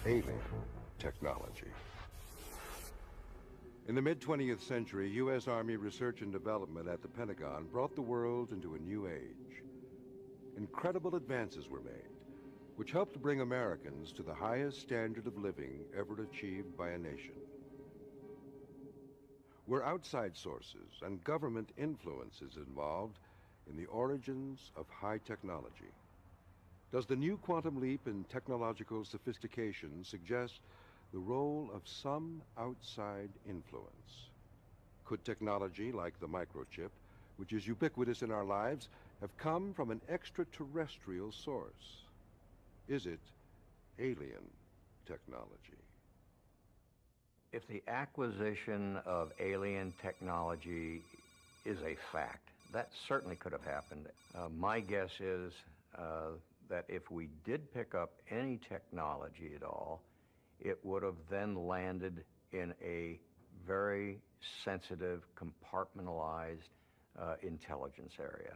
Alien technology. In the mid-20th century, U.S. Army research and development at the Pentagon brought the world into a new age. Incredible advances were made, which helped bring Americans to the highest standard of living ever achieved by a nation. Were outside sources and government influences involved in the origins of high technology? Does the new quantum leap in technological sophistication suggest the role of some outside influence? Could technology like the microchip, which is ubiquitous in our lives, have come from an extraterrestrial source? Is it alien technology? If the acquisition of alien technology is a fact, that certainly could have happened. My guess is that if we did pick up any technology at all, it would have then landed in a very sensitive, compartmentalized intelligence area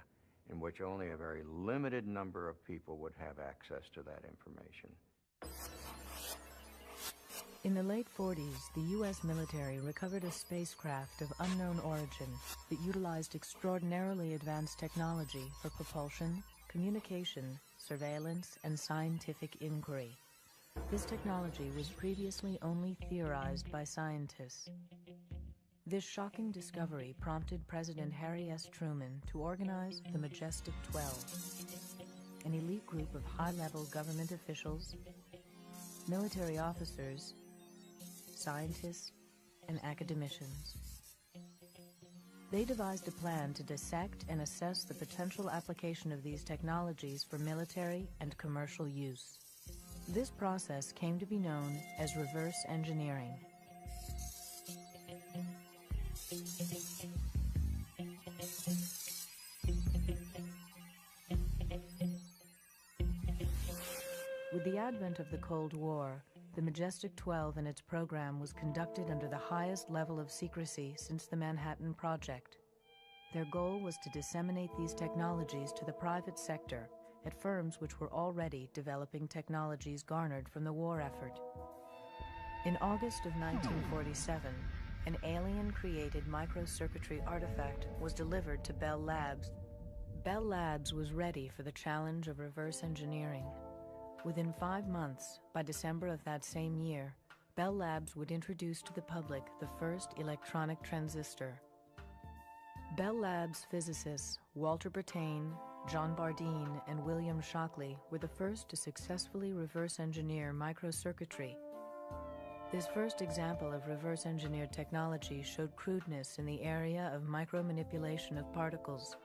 in which only a very limited number of people would have access to that information. In the late 40s, the U.S. military recovered a spacecraft of unknown origin that utilized extraordinarily advanced technology for propulsion, communication, surveillance, and scientific inquiry. This technology was previously only theorized by scientists. This shocking discovery prompted President Harry S. Truman to organize the Majestic 12, an elite group of high-level government officials, military officers, scientists, and academicians. They devised a plan to dissect and assess the potential application of these technologies for military and commercial use. This process came to be known as reverse engineering. With the advent of the Cold War, the Majestic 12 and its program was conducted under the highest level of secrecy since the Manhattan Project. Their goal was to disseminate these technologies to the private sector at firms which were already developing technologies garnered from the war effort. In August of 1947, an alien-created microcircuitry artifact was delivered to Bell Labs. Bell Labs was ready for the challenge of reverse engineering. Within 5 months, by December of that same year, Bell Labs would introduce to the public the first electronic transistor. Bell Labs physicists Walter Brattain, John Bardeen, and William Shockley were the first to successfully reverse engineer microcircuitry. This first example of reverse engineered technology showed crudeness in the area of micromanipulation of particles.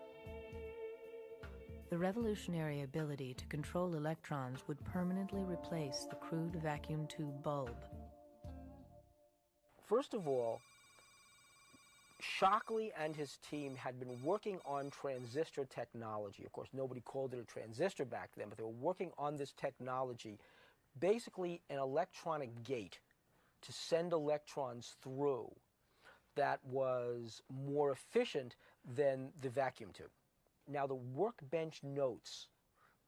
The revolutionary ability to control electrons would permanently replace the crude vacuum tube bulb. First of all, Shockley and his team had been working on transistor technology. Of course, nobody called it a transistor back then, but they were working on this technology, basically an electronic gate to send electrons through that was more efficient than the vacuum tube. Now, the workbench notes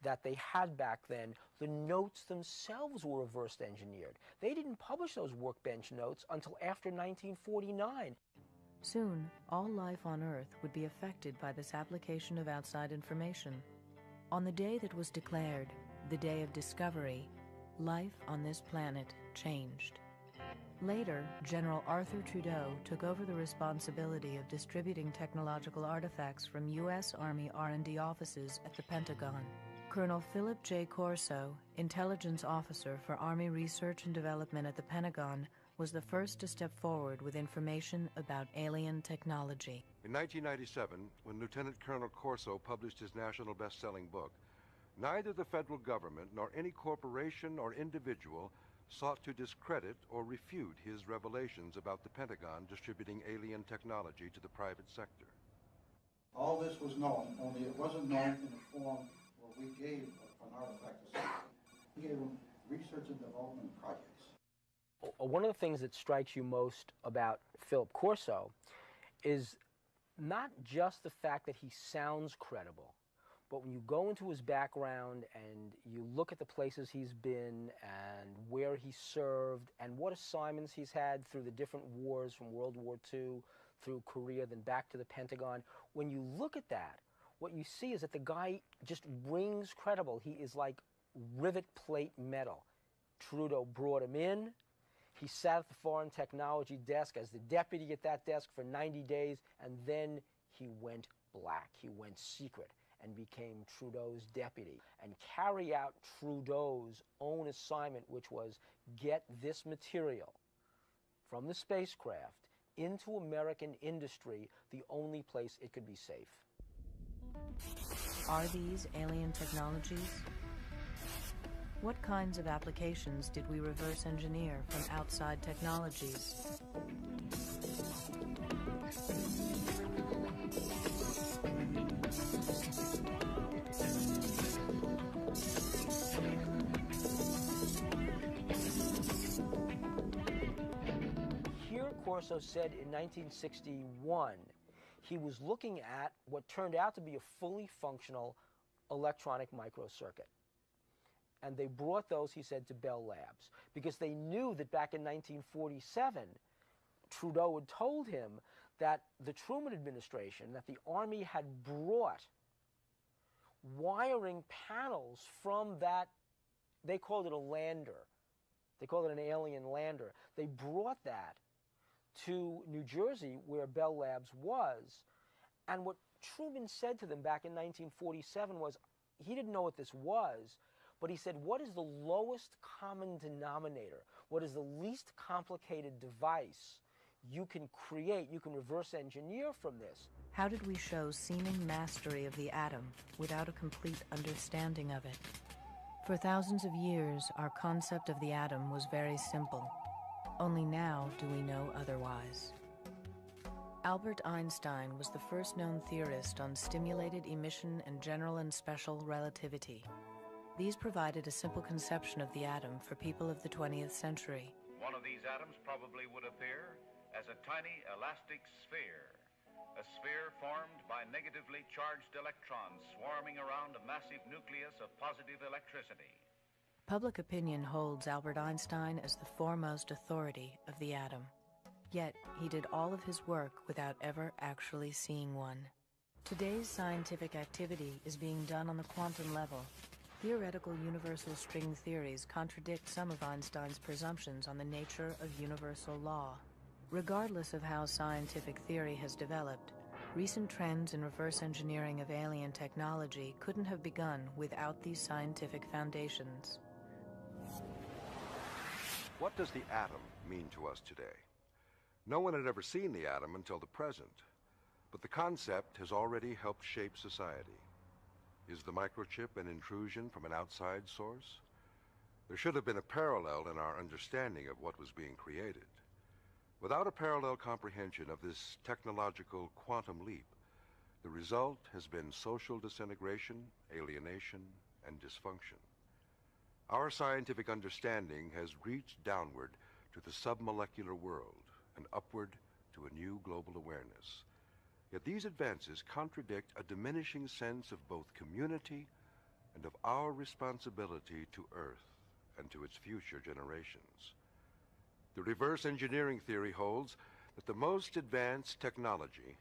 that they had back then, the notes themselves were reverse engineered. They didn't publish those workbench notes until after 1949. Soon, all life on Earth would be affected by this application of outside information. On the day that was declared the day of discovery, life on this planet changed. Later, General Arthur Trudeau took over the responsibility of distributing technological artifacts from U.S. Army R&D offices at the Pentagon. Colonel Philip J. Corso, intelligence officer for Army Research and Development at the Pentagon, was the first to step forward with information about alien technology. In 1997, when Lieutenant Colonel Corso published his national best-selling book, neither the federal government nor any corporation or individual sought to discredit or refute his revelations about the Pentagon distributing alien technology to the private sector. All this was known, only it wasn't known in a form where we gave an artifact to somebody. We gave them research and development projects. One of the things that strikes you most about Philip Corso is not just the fact that he sounds credible, but when you go into his background and you look at the places he's been and where he served and what assignments he's had through the different wars from World War II through Korea, then back to the Pentagon, when you look at that, what you see is that the guy just rings credible. He is like rivet plate metal. Trudeau brought him in. He sat at the foreign technology desk as the deputy at that desk for 90 days, and then he went black. He went secret and became Trudeau's deputy and carry out Trudeau's own assignment, which was get this material from the spacecraft into American industry, the only place it could be safe. Are these alien technologies? What kinds of applications did we reverse engineer from outside technologies? Here, Corso said in 1961, he was looking at what turned out to be a fully functional electronic microcircuit. And they brought those, he said, to Bell Labs because they knew that back in 1947, Trudeau had told him that the Truman administration, that the Army had brought wiring panels from that, they called it a lander. They called it an alien lander. They brought that to New Jersey where Bell Labs was. And what Truman said to them back in 1947 was, he didn't know what this was, but he said, what is the lowest common denominator? What is the least complicated device you can create, you can reverse engineer from this? How did we show seeming mastery of the atom without a complete understanding of it? For thousands of years, our concept of the atom was very simple. Only now do we know otherwise. Albert Einstein was the first known theorist on stimulated emission and general and special relativity. These provided a simple conception of the atom for people of the 20th century. One of these atoms probably would appear as a tiny elastic sphere, a sphere formed by negatively charged electrons swarming around a massive nucleus of positive electricity. Public opinion holds Albert Einstein as the foremost authority of the atom. Yet, he did all of his work without ever actually seeing one. Today's scientific activity is being done on the quantum level. Theoretical universal string theories contradict some of Einstein's presumptions on the nature of universal law. Regardless of how scientific theory has developed, recent trends in reverse engineering of alien technology couldn't have begun without these scientific foundations. What does the atom mean to us today? No one had ever seen the atom until the present, but the concept has already helped shape society. Is the microchip an intrusion from an outside source? There should have been a parallel in our understanding of what was being created. Without a parallel comprehension of this technological quantum leap, the result has been social disintegration, alienation, and dysfunction. Our scientific understanding has reached downward to the submolecular world and upward to a new global awareness. Yet these advances contradict a diminishing sense of both community and of our responsibility to Earth and to its future generations. The reverse engineering theory holds that the most advanced technology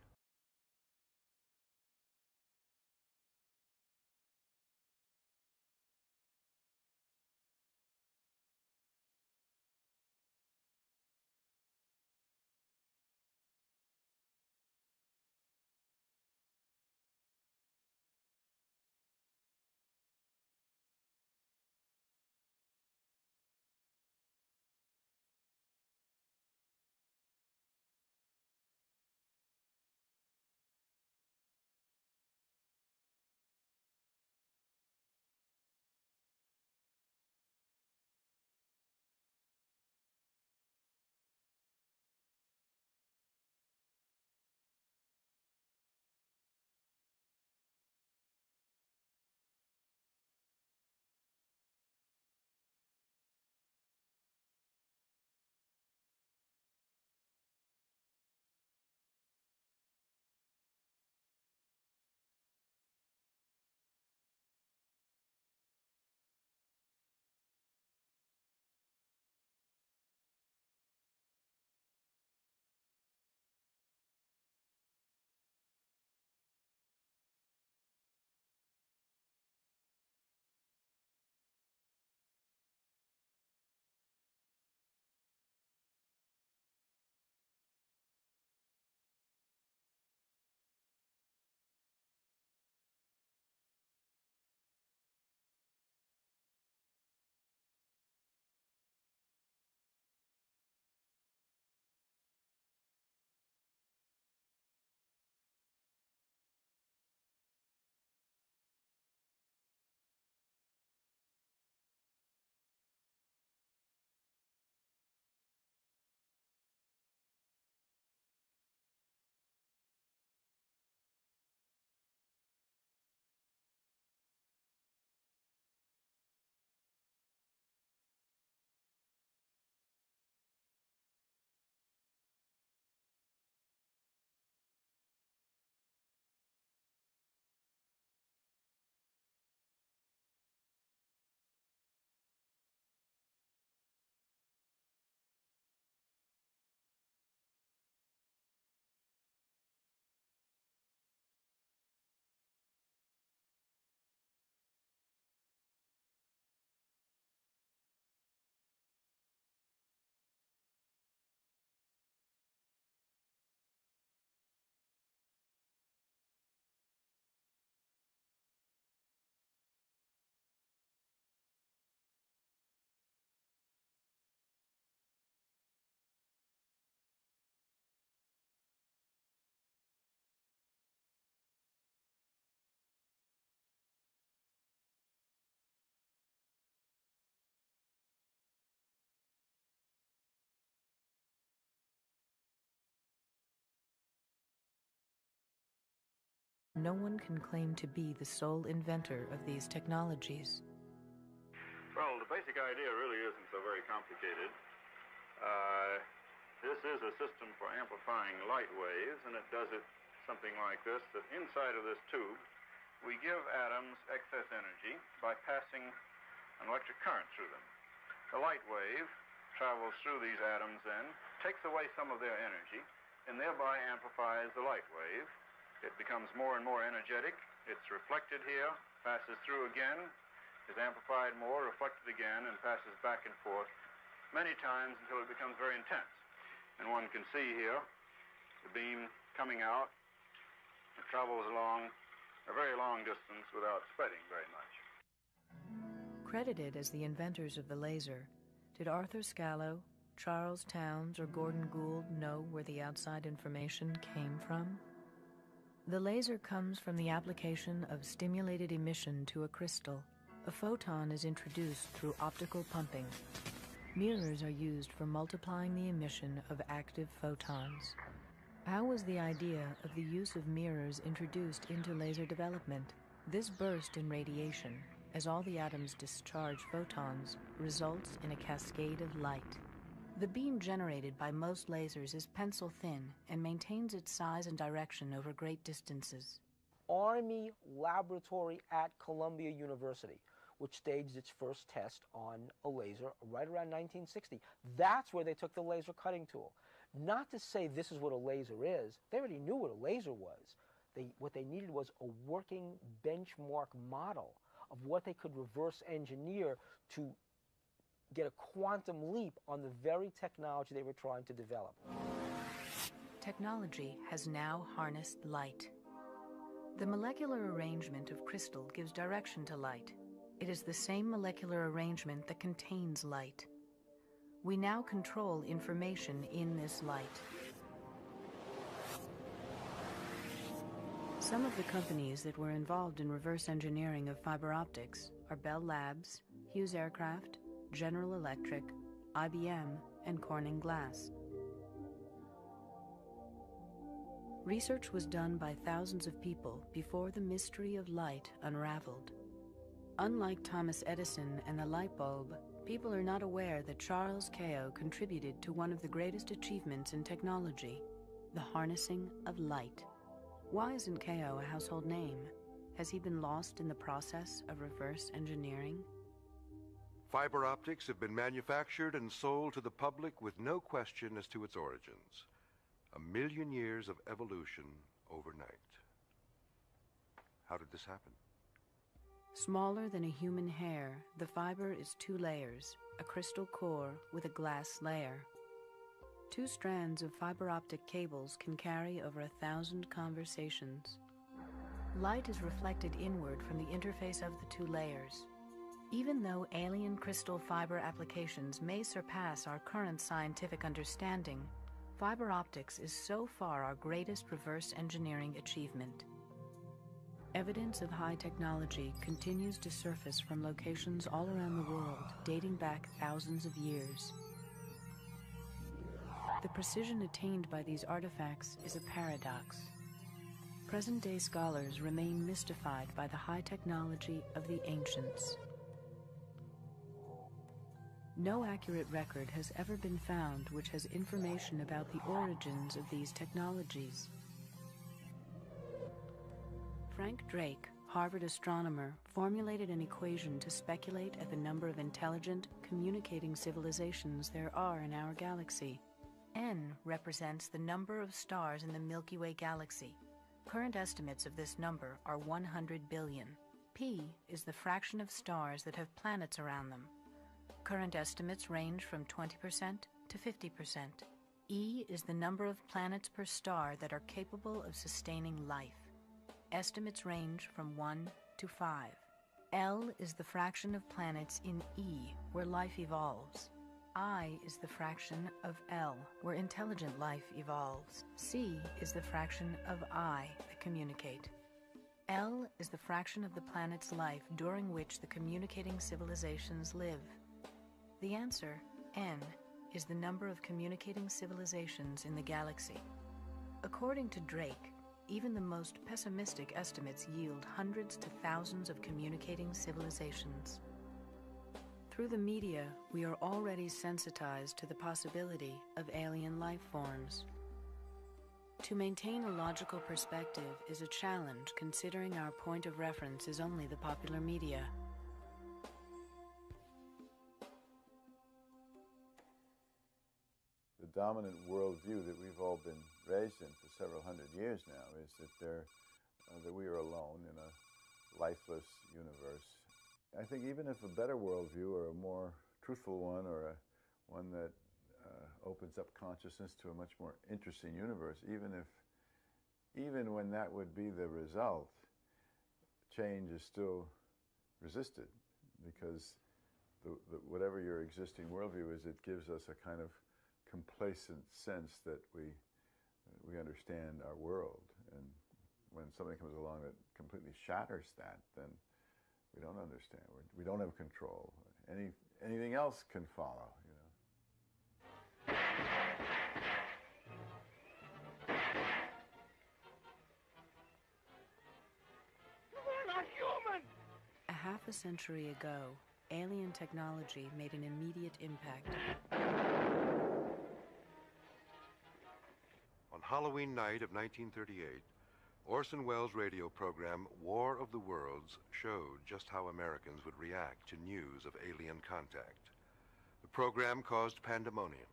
no one can claim to be the sole inventor of these technologies. Well, the basic idea really isn't so very complicated. This is a system for amplifying light waves, and it does it something like this, that inside of this tube, we give atoms excess energy by passing an electric current through them. The light wave travels through these atoms then, takes away some of their energy, and thereby amplifies the light wave. It becomes more and more energetic. It's reflected here, passes through again, is amplified more, reflected again, and passes back and forth many times until it becomes very intense. And one can see here the beam coming out. It travels along a very long distance without spreading very much. Credited as the inventors of the laser, did Arthur Scalo, Charles Towns, or Gordon Gould know where the outside information came from? The laser comes from the application of stimulated emission to a crystal. A photon is introduced through optical pumping. Mirrors are used for multiplying the emission of active photons. How was the idea of the use of mirrors introduced into laser development? This burst in radiation, as all the atoms discharge photons, results in a cascade of light. The beam generated by most lasers is pencil thin and maintains its size and direction over great distances. Army laboratory at Columbia University, which staged its first test on a laser right around 1960. That's where they took the laser cutting tool. Not to say this is what a laser is. They already knew what a laser was. What they needed was a working benchmark model of what they could reverse engineer to get a quantum leap on the very technology they were trying to develop. Technology has now harnessed light. The molecular arrangement of crystal gives direction to light. It is the same molecular arrangement that contains light. We now control information in this light. Some of the companies that were involved in reverse engineering of fiber optics are Bell Labs, Hughes Aircraft, General Electric, IBM, and Corning Glass. Research was done by thousands of people before the mystery of light unraveled. Unlike Thomas Edison and the light bulb, people are not aware that Charles Kao contributed to one of the greatest achievements in technology, the harnessing of light. Why isn't Kao a household name? Has he been lost in the process of reverse engineering? Fiber optics have been manufactured and sold to the public with no question as to its origins. 1,000,000 years of evolution overnight. How did this happen? Smaller than a human hair, the fiber is 2 layers, a crystal core with a glass layer. 2 strands of fiber optic cables can carry over 1,000 conversations. Light is reflected inward from the interface of the 2 layers. Even though alien crystal fiber applications may surpass our current scientific understanding, fiber optics is so far our greatest reverse engineering achievement. Evidence of high technology continues to surface from locations all around the world, dating back thousands of years. The precision attained by these artifacts is a paradox. Present-day scholars remain mystified by the high technology of the ancients. No accurate record has ever been found which has information about the origins of these technologies. Frank Drake, Harvard astronomer, formulated an equation to speculate at the number of intelligent, communicating civilizations there are in our galaxy. N represents the number of stars in the Milky Way galaxy. Current estimates of this number are 100 billion. P is the fraction of stars that have planets around them. Current estimates range from 20% to 50%. E is the number of planets per star that are capable of sustaining life. Estimates range from 1 to 5. L is the fraction of planets in E, where life evolves. I is the fraction of L, where intelligent life evolves. C is the fraction of I that communicate. L is the fraction of the planet's life during which the communicating civilizations live. The answer, N, is the number of communicating civilizations in the galaxy. According to Drake, even the most pessimistic estimates yield hundreds to thousands of communicating civilizations. Through the media, we are already sensitized to the possibility of alien life forms. To maintain a logical perspective is a challenge, considering our point of reference is only the popular media. The dominant worldview that we've all been raised in for several hundred years now is that we are alone in a lifeless universe. I think even if a better worldview, or a more truthful one, or one that opens up consciousness to a much more interesting universe, even when that would be the result, change is still resisted, because whatever your existing worldview is, it gives us a kind of complacent sense that we understand our world. And when something comes along that completely shatters that, then we don't understand. We don't have control. Anything else can follow, you know. We're not human! A half a century ago, alien technology made an immediate impact. On Halloween night of 1938, Orson Welles' radio program War of the Worlds showed just how Americans would react to news of alien contact. The program caused pandemonium.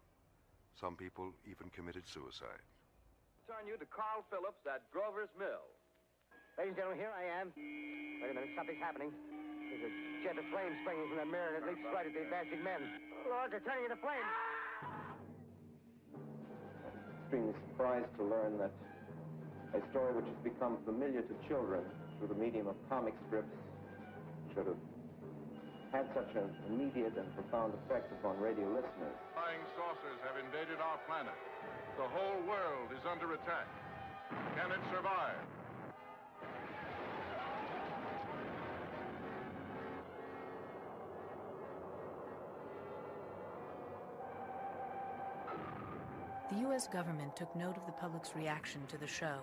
Some people even committed suicide. Turn you to Carl Phillips at Grover's Mill. Ladies and gentlemen, here I am. Wait a minute, something's happening. There's a jet of flame springing from the mirror, and it leaps right at the advancing men. Lord, they're turning into flames. Extremely surprised to learn that a story which has become familiar to children through the medium of comic strips should have had such an immediate and profound effect upon radio listeners. Flying saucers have invaded our planet. The whole world is under attack. Can it survive? The U.S. government took note of the public's reaction to the show.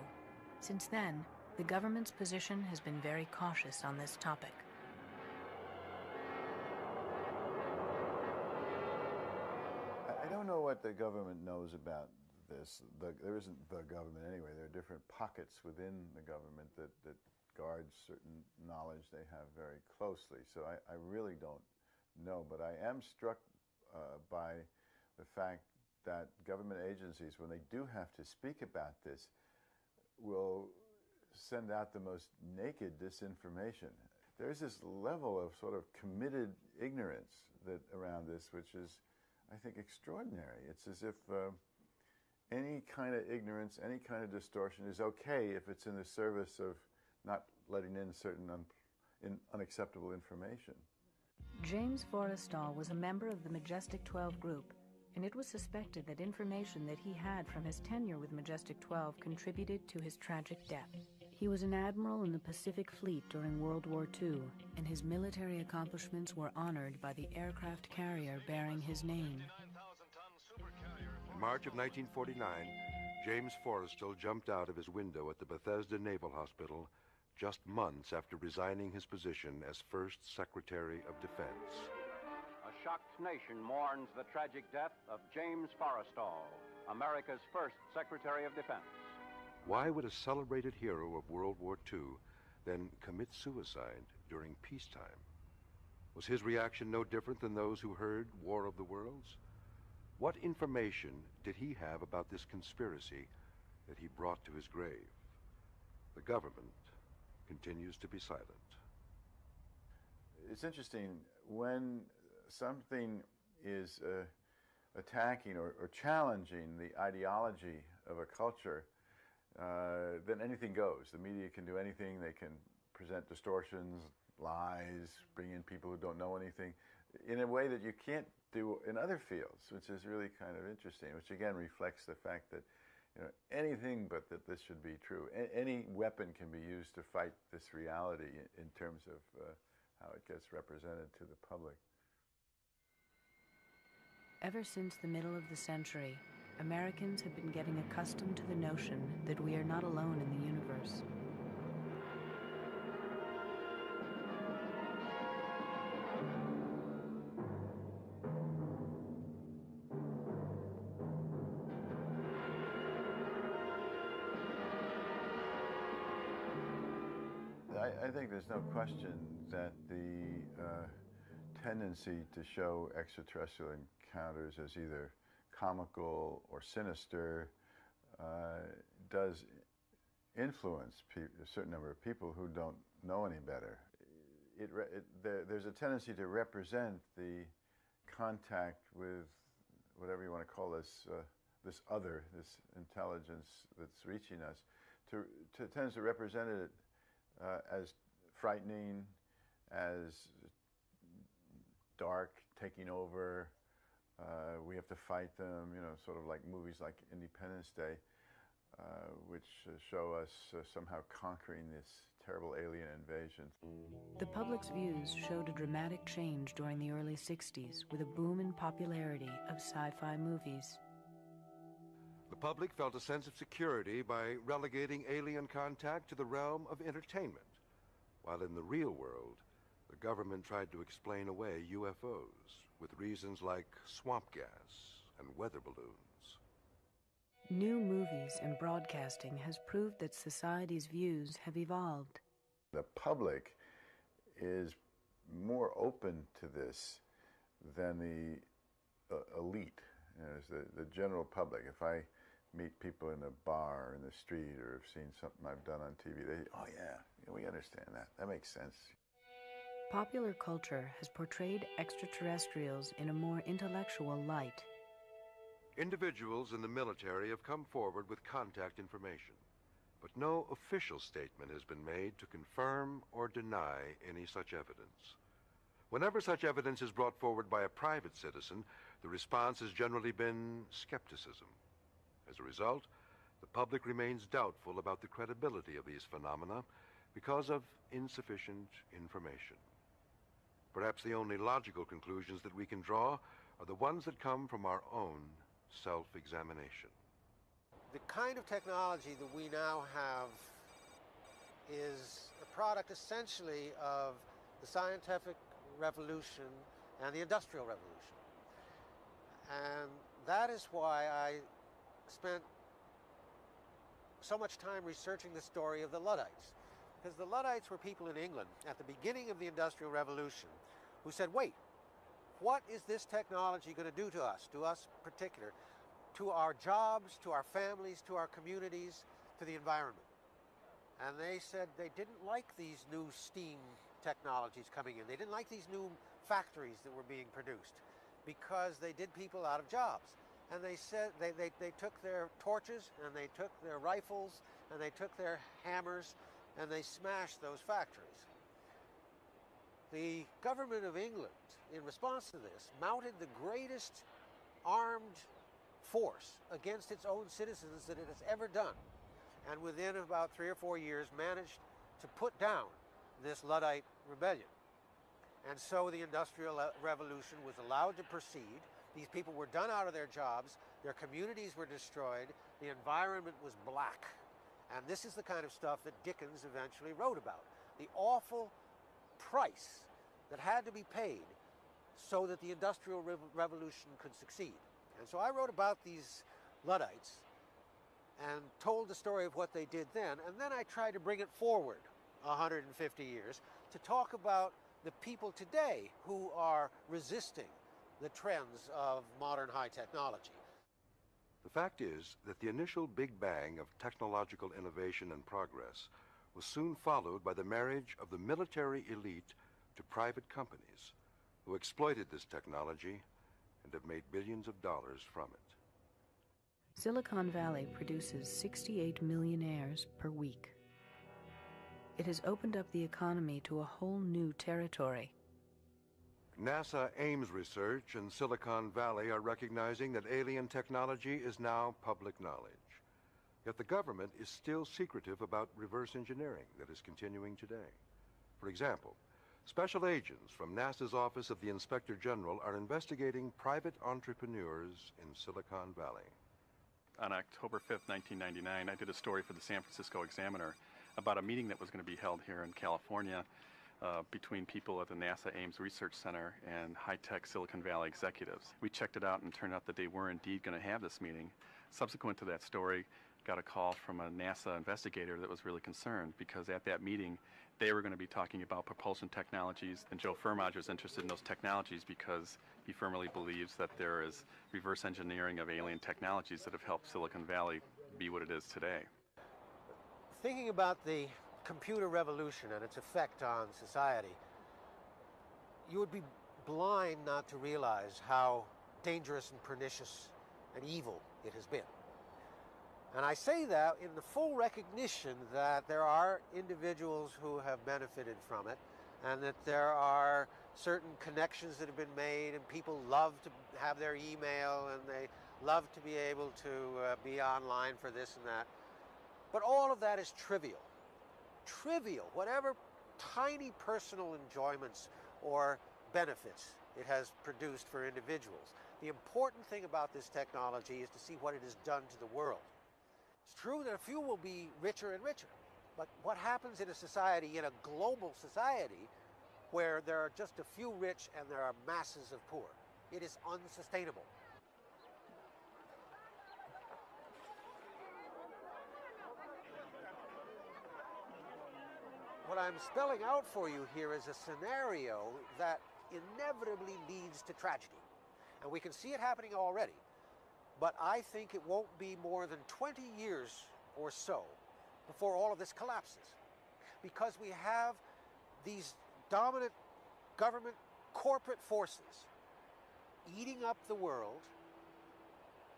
Since then, the government's position has been very cautious on this topic. I don't know what the government knows about this. There isn't the government anyway. There are different pockets within the government that guard certain knowledge they have very closely. So I really don't know, but I am struck by the fact that government agencies, when they do have to speak about this, will send out the most naked disinformation. There's this level of sort of committed ignorance around this, which is, I think, extraordinary. It's as if any kind of ignorance, any kind of distortion is okay if it's in the service of not letting in certain unacceptable information. James Forrestal was a member of the Majestic 12 group, and it was suspected that information that he had from his tenure with Majestic 12 contributed to his tragic death. He was an admiral in the Pacific Fleet during World War II, and his military accomplishments were honored by the aircraft carrier bearing his name. In March of 1949, James Forrestal jumped out of his window at the Bethesda Naval Hospital just months after resigning his position as First Secretary of Defense. A shocked nation mourns the tragic death of James Forrestal, America's first Secretary of Defense. Why would a celebrated hero of World War II then commit suicide during peacetime? Was his reaction no different than those who heard War of the Worlds? What information did he have about this conspiracy that he brought to his grave? The government continues to be silent. It's interesting, when something is attacking or challenging the ideology of a culture, then anything goes. The media can do anything. They can present distortions, lies, bring in people who don't know anything in a way that you can't do in other fields, which is really kind of interesting, which again reflects the fact that, you know, anything but that this should be true. Any weapon can be used to fight this reality in terms of how it gets represented to the public. Ever since the middle of the century, Americans have been getting accustomed to the notion that we are not alone in the universe. I think there's no question that the tendency to show extraterrestrial encounters as either comical or sinister does influence a certain number of people who don't know any better. There's a tendency to represent the contact with whatever you want to call this, this other, this intelligence that's reaching us, tends to represent it as frightening, as dark, taking over. We have to fight them, you know, sort of like movies like Independence Day, which show us somehow conquering this terrible alien invasion. The public's views showed a dramatic change during the early 60s with a boom in popularity of sci-fi movies. The public felt a sense of security by relegating alien contact to the realm of entertainment, while in the real world, the government tried to explain away UFOs with reasons like swamp gas and weather balloons. New movies and broadcasting has proved that society's views have evolved. The public is more open to this than the elite, you know, the general public. If I meet people in a bar or in the street or have seen something I've done on TV, they, oh yeah, we understand that. That makes sense. Popular culture has portrayed extraterrestrials in a more intellectual light. Individuals in the military have come forward with contact information, but no official statement has been made to confirm or deny any such evidence. Whenever such evidence is brought forward by a private citizen, the response has generally been skepticism. As a result, the public remains doubtful about the credibility of these phenomena because of insufficient information. Perhaps the only logical conclusions that we can draw are the ones that come from our own self-examination. The kind of technology that we now have is a product essentially of the scientific revolution and the industrial revolution. And that is why I spent so much time researching the story of the Luddites. Because the Luddites were people in England at the beginning of the Industrial Revolution who said, wait, what is this technology going to do to us in particular, to our jobs, to our families, to our communities, to the environment? And they said they didn't like these new steam technologies coming in. They didn't like these new factories that were being produced because they did people out of jobs. And they said they took their torches and they took their rifles and they took their hammers and they smashed those factories. The government of England, in response to this, mounted the greatest armed force against its own citizens that it has ever done. And within about 3 or 4 years managed to put down this Luddite rebellion. And so the Industrial Revolution was allowed to proceed. These people were done out of their jobs, their communities were destroyed, the environment was black. And this is the kind of stuff that Dickens eventually wrote about. The awful price that had to be paid so that the Industrial Revolution could succeed. And so I wrote about these Luddites and told the story of what they did then, and then I tried to bring it forward 150 years to talk about the people today who are resisting the trends of modern high technology. The fact is that the initial Big Bang of technological innovation and progress was soon followed by the marriage of the military elite to private companies who exploited this technology and have made billions of dollars from it. Silicon Valley produces 68 millionaires per week. It has opened up the economy to a whole new territory. NASA Ames Research and Silicon Valley are recognizing that alien technology is now public knowledge. Yet the government is still secretive about reverse engineering that is continuing today. For example, special agents from NASA's Office of the Inspector General are investigating private entrepreneurs in Silicon Valley. On October 5th, 1999, I did a story for the San Francisco Examiner about a meeting that was going to be held here in California between people at the NASA Ames Research Center and high-tech Silicon Valley executives. We checked it out and it turned out that they were indeed going to have this meeting. Subsequent to that story, got a call from a NASA investigator that was really concerned because at that meeting they were going to be talking about propulsion technologies, and Joe Firmager is interested in those technologies because he firmly believes that there is reverse engineering of alien technologies that have helped Silicon Valley be what it is today. Thinking about the computer revolution and its effect on society, you would be blind not to realize how dangerous and pernicious and evil it has been. And I say that in the full recognition that there are individuals who have benefited from it, and that there are certain connections that have been made, and people love to have their email, and they love to be able to be online for this and that. But all of that is trivial. Trivial, whatever tiny personal enjoyments or benefits it has produced for individuals. The important thing about this technology is to see what it has done to the world. It's true that a few will be richer and richer, but what happens in a society, in a global society, where there are just a few rich and there are masses of poor? It is unsustainable. What I'm spelling out for you here is a scenario that inevitably leads to tragedy. And we can see it happening already. But I think it won't be more than 20 years or so before all of this collapses. Because we have these dominant government corporate forces eating up the world,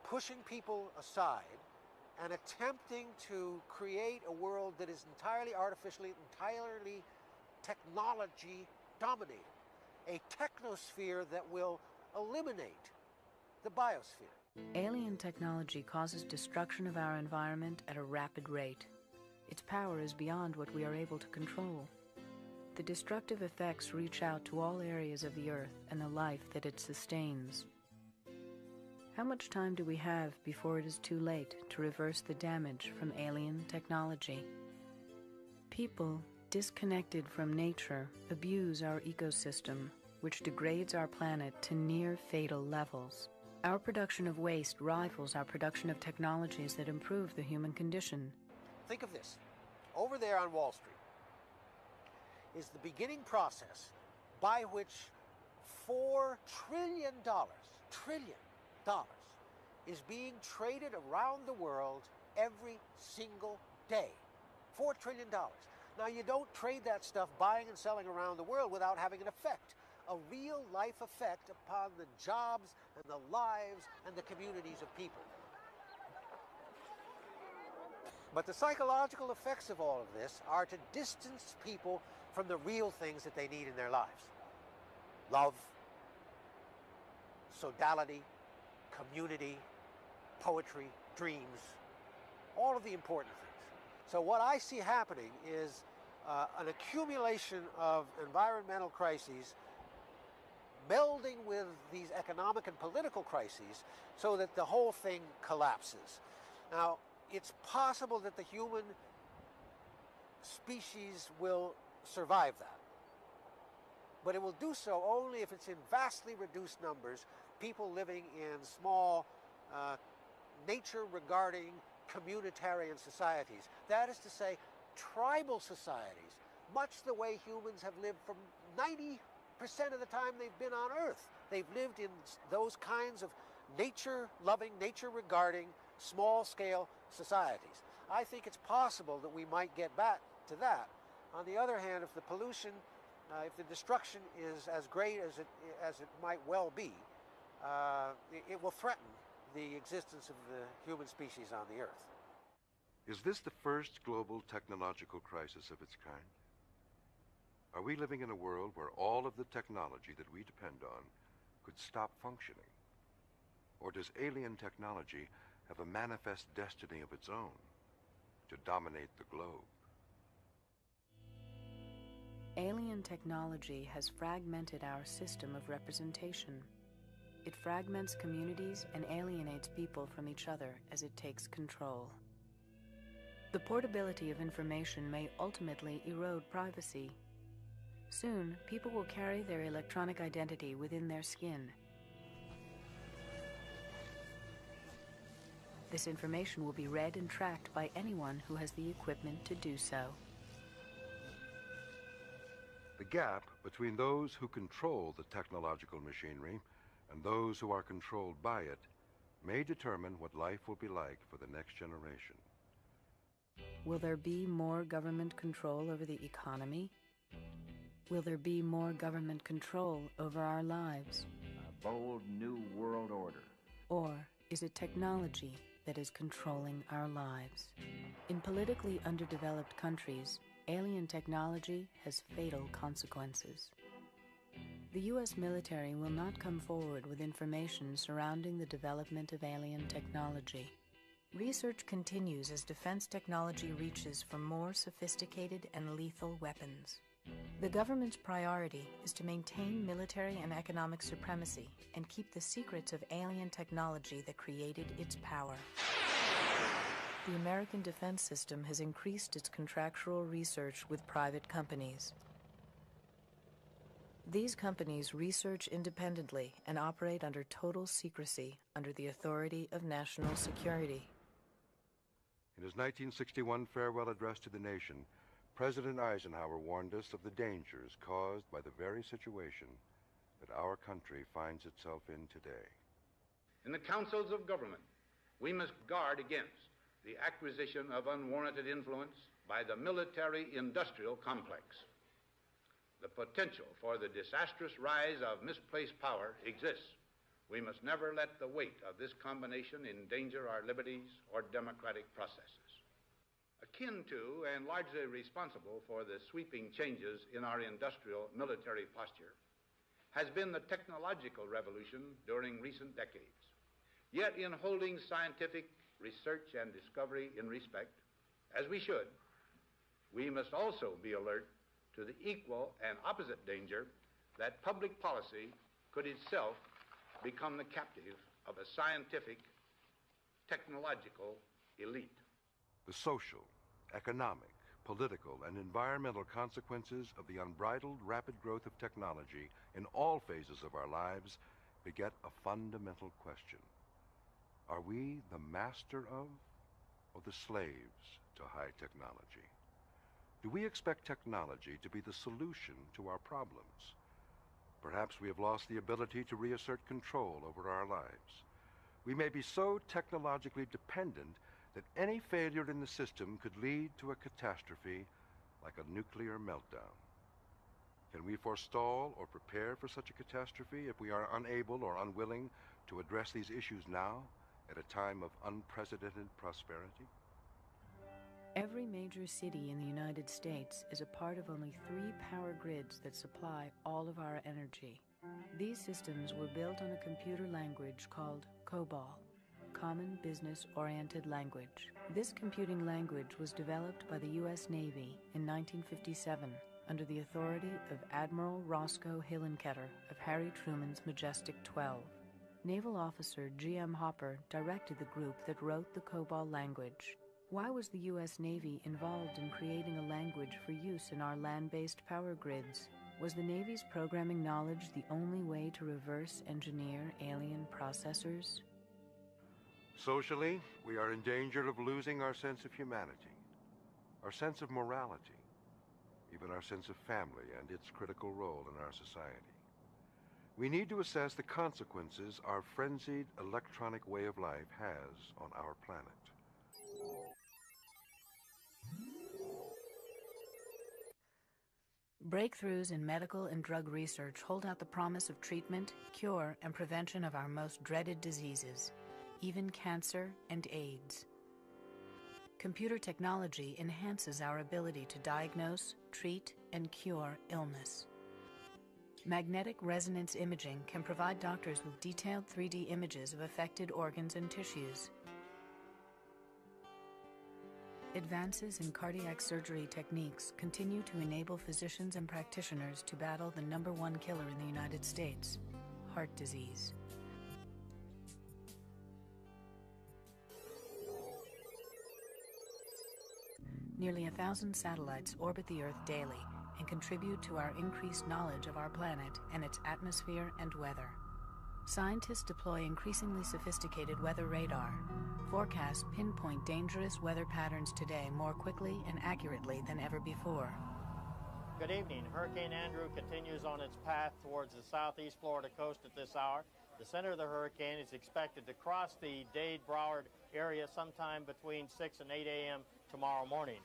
pushing people aside, and attempting to create a world that is entirely artificially, entirely technology dominated. A technosphere that will eliminate the biosphere. Alien technology causes destruction of our environment at a rapid rate. Its power is beyond what we are able to control. The destructive effects reach out to all areas of the Earth and the life that it sustains. How much time do we have before it is too late to reverse the damage from alien technology? People, disconnected from nature, abuse our ecosystem, which degrades our planet to near fatal levels. Our production of waste rivals our production of technologies that improve the human condition. Think of this. Over there on Wall Street is the beginning process by which $4 trillion is being traded around the world every single day. $4 trillion. Now, you don't trade that stuff buying and selling around the world without having an effect, a real-life effect upon the jobs and the lives and the communities of people. But the psychological effects of all of this are to distance people from the real things that they need in their lives. Love, sodality, community, poetry, dreams, all of the important things. So what I see happening is an accumulation of environmental crises melding with these economic and political crises so that the whole thing collapses. Now, it's possible that the human species will survive that. But it will do so only if it's in vastly reduced numbers, people living in small, nature-regarding, communitarian societies. That is to say, tribal societies, much the way humans have lived from 90% of the time they've been on Earth. They've lived in those kinds of nature-loving, nature-regarding, small-scale societies. I think it's possible that we might get back to that. On the other hand, if the pollution, if the destruction is as great as it might well be, it will threaten the existence of the human species on the Earth. Is this the first global technological crisis of its kind? Are we living in a world where all of the technology that we depend on could stop functioning? Or does alien technology have a manifest destiny of its own to dominate the globe? Alien technology has fragmented our system of representation. it fragments communities and alienates people from each other as it takes control. The portability of information may ultimately erode privacy. Soon, people will carry their electronic identity within their skin. This information will be read and tracked by anyone who has the equipment to do so. The gap between those who control the technological machinery and those who are controlled by it may determine what life will be like for the next generation. Will there be more government control over the economy? Will there be more government control over our lives? A bold new world order. Or is it technology that is controlling our lives? In politically underdeveloped countries, alien technology has fatal consequences. The U.S. military will not come forward with information surrounding the development of alien technology. Research continues as defense technology reaches for more sophisticated and lethal weapons. The government's priority is to maintain military and economic supremacy and keep the secrets of alien technology that created its power. The American defense system has increased its contractual research with private companies. These companies research independently and operate under total secrecy under the authority of national security. In his 1961 farewell address to the nation, President Eisenhower warned us of the dangers caused by the very situation that our country finds itself in today. In the councils of government, we must guard against the acquisition of unwarranted influence by the military-industrial complex. The potential for the disastrous rise of misplaced power exists. We must never let the weight of this combination endanger our liberties or democratic processes. Akin to and largely responsible for the sweeping changes in our industrial military posture has been the technological revolution during recent decades. Yet in holding scientific research and discovery in respect, as we should, we must also be alert to the equal and opposite danger that public policy could itself become the captive of a scientific, technological elite. The social, economic, political, and environmental consequences of the unbridled rapid growth of technology in all phases of our lives beget a fundamental question. Are we the master of or the slaves to high technology? Do we expect technology to be the solution to our problems? Perhaps we have lost the ability to reassert control over our lives. We may be so technologically dependent that any failure in the system could lead to a catastrophe like a nuclear meltdown. Can we forestall or prepare for such a catastrophe if we are unable or unwilling to address these issues now at a time of unprecedented prosperity? Every major city in the United States is a part of only 3 power grids that supply all of our energy. These systems were built on a computer language called COBOL, Common Business Oriented Language. This computing language was developed by the U.S. Navy in 1957 under the authority of Admiral Roscoe Hillenkoetter of Harry Truman's Majestic 12. Naval officer G.M. Hopper directed the group that wrote the COBOL language. Why was the U.S. Navy involved in creating a language for use in our land-based power grids? Was the Navy's programming knowledge the only way to reverse engineer alien processors? Socially, we are in danger of losing our sense of humanity, our sense of morality, even our sense of family and its critical role in our society. We need to assess the consequences our frenzied electronic way of life has on our planet. Breakthroughs in medical and drug research hold out the promise of treatment, cure, and prevention of our most dreaded diseases, even cancer and AIDS. Computer technology enhances our ability to diagnose, treat, and cure illness. Magnetic resonance imaging can provide doctors with detailed 3D images of affected organs and tissues. Advances in cardiac surgery techniques continue to enable physicians and practitioners to battle the #1 killer in the United States, heart disease. Nearly 1,000 satellites orbit the Earth daily and contribute to our increased knowledge of our planet and its atmosphere and weather. Scientists deploy increasingly sophisticated weather radar. Forecasts pinpoint dangerous weather patterns today more quickly and accurately than ever before. Good evening. Hurricane Andrew continues on its path towards the southeast Florida coast at this hour. The center of the hurricane is expected to cross the Dade-Broward area sometime between 6 and 8 a.m. tomorrow morning.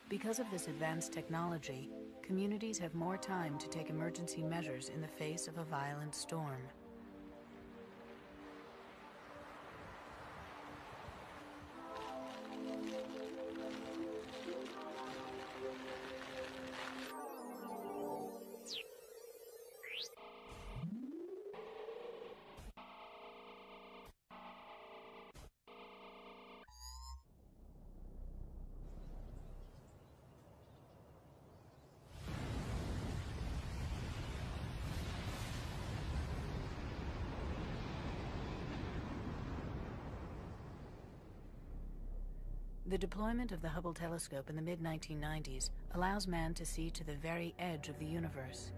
Because of this advanced technology, communities have more time to take emergency measures in the face of a violent storm. The deployment of the Hubble telescope in the mid-1990s allows man to see to the very edge of the universe.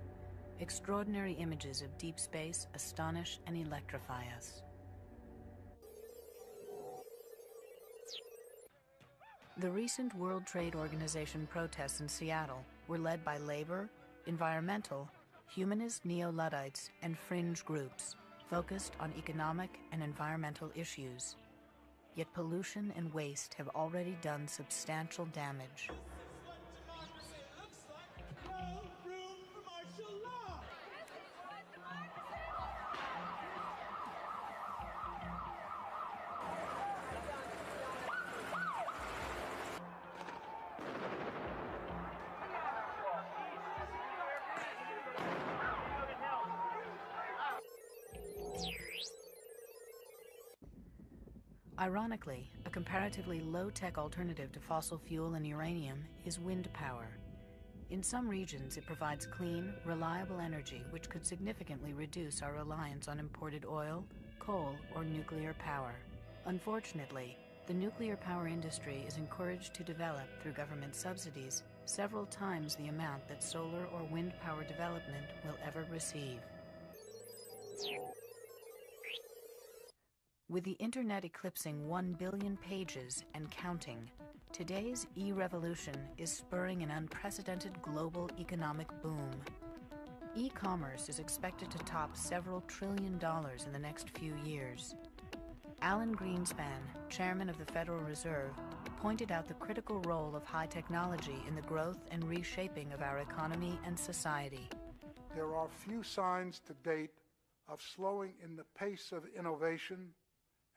Extraordinary images of deep space astonish and electrify us. The recent World Trade Organization protests in Seattle were led by labor, environmental, humanist neo-Luddites, and fringe groups focused on economic and environmental issues. Yet pollution and waste have already done substantial damage. Ironically, a comparatively low-tech alternative to fossil fuel and uranium is wind power. In some regions, it provides clean, reliable energy which could significantly reduce our reliance on imported oil, coal, or nuclear power. Unfortunately, the nuclear power industry is encouraged to develop through government subsidies several times the amount that solar or wind power development will ever receive. With the internet eclipsing 1 billion pages and counting, today's e-revolution is spurring an unprecedented global economic boom. E-commerce is expected to top several $1 trillion in the next few years. Alan Greenspan, chairman of the Federal Reserve, pointed out the critical role of high technology in the growth and reshaping of our economy and society. There are few signs to date of slowing in the pace of innovation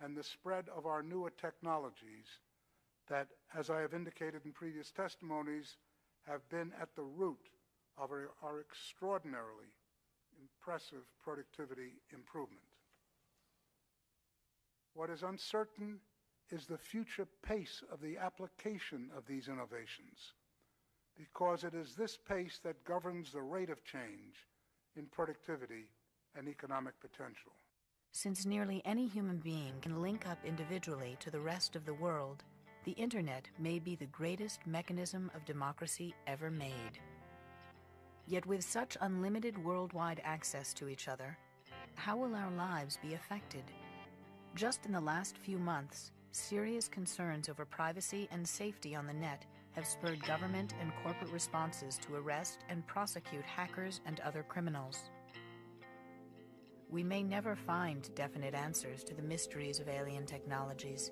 and the spread of our newer technologies that, as I have indicated in previous testimonies, have been at the root of our extraordinarily impressive productivity improvement. What is uncertain is the future pace of the application of these innovations, because it is this pace that governs the rate of change in productivity and economic potential. Since nearly any human being can link up individually to the rest of the world, the Internet may be the greatest mechanism of democracy ever made. Yet with such unlimited worldwide access to each other, how will our lives be affected? Just in the last few months, serious concerns over privacy and safety on the net have spurred government and corporate responses to arrest and prosecute hackers and other criminals. We may never find definite answers to the mysteries of alien technologies,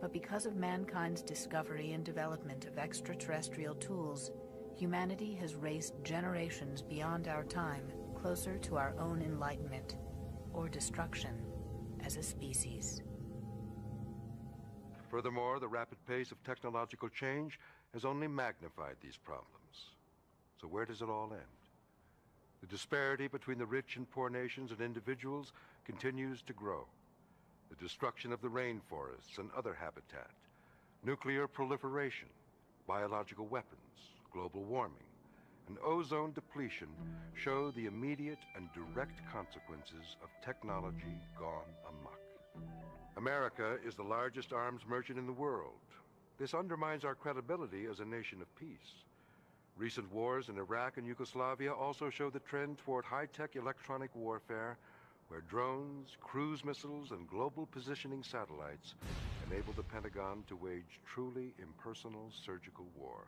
but because of mankind's discovery and development of extraterrestrial tools, humanity has raced generations beyond our time, closer to our own enlightenment, or destruction, as a species. Furthermore, the rapid pace of technological change has only magnified these problems. So where does it all end? The disparity between the rich and poor nations and individuals continues to grow. The destruction of the rainforests and other habitat, nuclear proliferation, biological weapons, global warming, and ozone depletion show the immediate and direct consequences of technology gone amok. America is the largest arms merchant in the world. This undermines our credibility as a nation of peace. Recent wars in Iraq and Yugoslavia also show the trend toward high-tech electronic warfare, where drones, cruise missiles, and global positioning satellites enable the Pentagon to wage truly impersonal surgical war.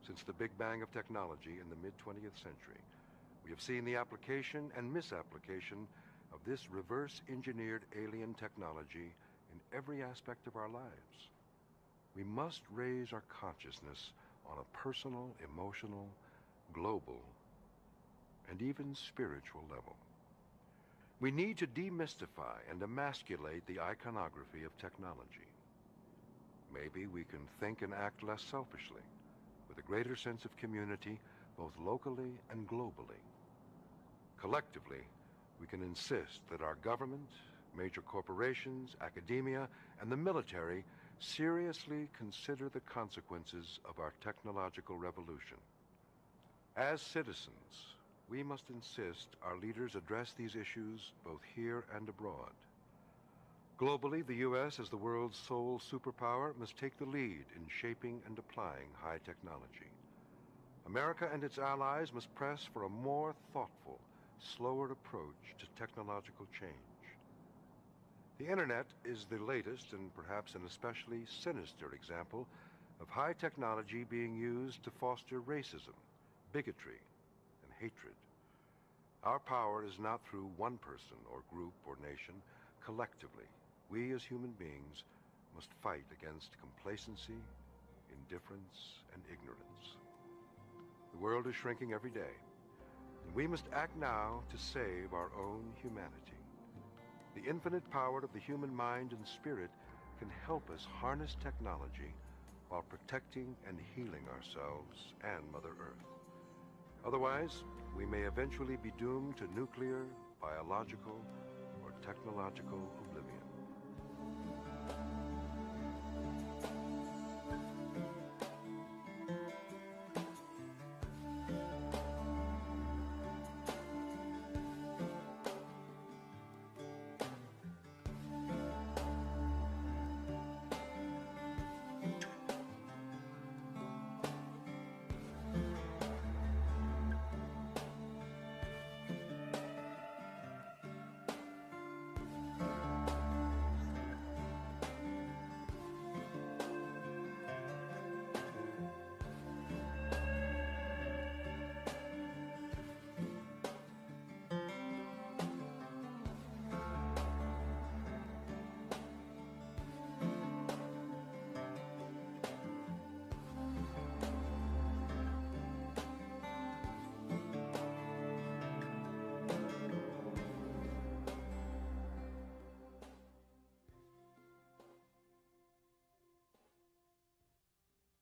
Since the Big Bang of technology in the mid-20th century, we have seen the application and misapplication of this reverse-engineered alien technology in every aspect of our lives. We must raise our consciousness on a personal, emotional, global, and even spiritual level. We need to demystify and emasculate the iconography of technology. Maybe we can think and act less selfishly, with a greater sense of community, both locally and globally. Collectively, we can insist that our government, major corporations, academia, and the military seriously consider the consequences of our technological revolution. As citizens, we must insist our leaders address these issues both here and abroad. Globally, the U.S., as the world's sole superpower, must take the lead in shaping and applying high technology. America and its allies must press for a more thoughtful, slower approach to technological change. The Internet is the latest and perhaps an especially sinister example of high technology being used to foster racism, bigotry, and hatred. Our power is not through one person or group or nation. Collectively, we as human beings must fight against complacency, indifference, and ignorance. The world is shrinking every day, and we must act now to save our own humanity. The infinite power of the human mind and spirit can help us harness technology while protecting and healing ourselves and Mother Earth. Otherwise, we may eventually be doomed to nuclear, biological, or technological